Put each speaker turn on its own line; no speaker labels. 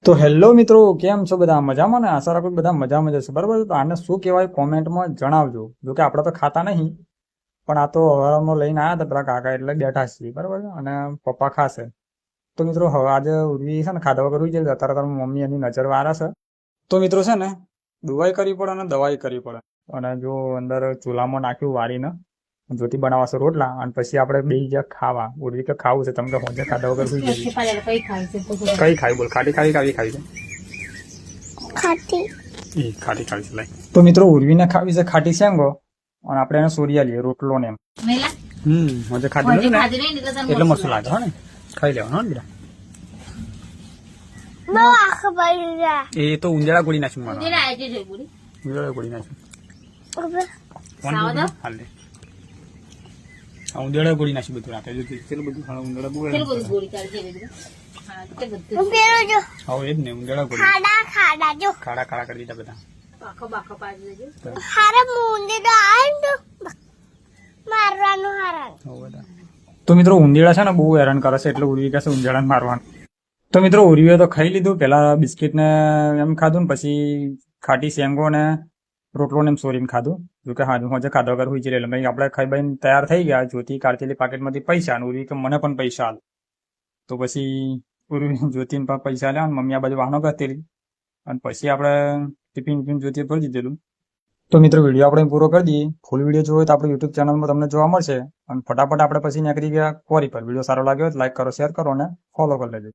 તો હેલો મિત્રો, કેમ છો બધા? મજામાં ને? આશા રાખું બધા મજામાં જશે. બરાબર. તો આને શું કહેવાય કોમેન્ટમાં જણાવજો. જો કે આપણે તો ખાતા નહીં, પણ આ તો હવારમાં લઈને આવ્યા હતા પેલા કાકા, એટલે બેઠા છીએ. બરાબર. અને પપ્પા ખાશે. તો મિત્રો હવે આજે ઉર્વી છે ને ખાધા વગર ઉઈ જાય, અત્યારે તારી મમ્મી એની નજર વાળા છે. તો મિત્રો છે ને દવાઈ કરવી પડે અને દવાઈ કરવી પડે. અને જો અંદર ચૂલામાં નાખ્યું વાળીને જ્યોતિ બનાવશે રોટલા, અને પછી આપણે બે જ્યાં ખાવા. ઉર્વી કે ખાવું છે, તમે કે હોજે ખાધા વગર સુઈ જઈએ. કઈ ખાવી બોલ? ખાટી ખાવી કાવી ખાવી છે? ખાટી ખાવી છે. લાઈ તો મિત્રો ઉર્વીને ખાવી છે ખાટી શેંગો, અને આપણે એને સોરિયા લઈએ રોટલો ને એમ. હોજે ખાધી નથી ને એટલે મસ્ત લાગે. હો ને ખાઈ લેવાનું. હો એ તો ઉંજળા ગોળી નાખ્યું મને. ઉંજળા ગોળી નાખ્યું. ઉંદરડા ગોળી નાખી બધું રાખે. કેટલું બધું ઉંદરડા બોલે. હા એ જ ને ઉંદરડા ગોળી ખાડા ખાડા કરી દીધા બધા. તો મિત્રો ઉંદરડા છે ને બહુ હેરાન કરે છે, એટલે ઉર્વી કહેશે ઉંદરડા મારવાનું. તો મિત્રો ઉર્વીએ તો ખાઈ લીધું. પેલા બિસ્કિટ ને એમ ખાધું, ને પછી ખાટી શેંગો ને રોટલો ને એમ સોરીને ખાધું. જો કે હા હોજે ખાધા વગર હોય છે. એટલે આપણે ખાઈ બાઈને તૈયાર થઈ ગયા. જ્યોતિ કાઢતેલી પાકેટમાંથી પૈસા, અને ઉર્વી કે મને પણ પૈસા આલ. તો પછી ઉર્વી જ્યોતિને પણ પૈસા આલ્યા, અને મમ્મી આ બાજુ વાહનો કરતેલી, અને પછી આપણે ટિફિન જ્યોતિએ ભરી દીધેલું. તો મિત્રો વિડીયો આપણે પૂરો કરી દઈએ. ફૂલ વિડીયો જોવો તો આપણે યુટ્યુબ ચેનલમાં તમને જોવા મળશે. અને ફટાફટ આપણે પછી નીકળી ગયા ક્વોરી પર. વિડીયો સારો લાગ્યો હોય તો લાઈક કરો, શેર કરો અને ફોલો કરી લેજો.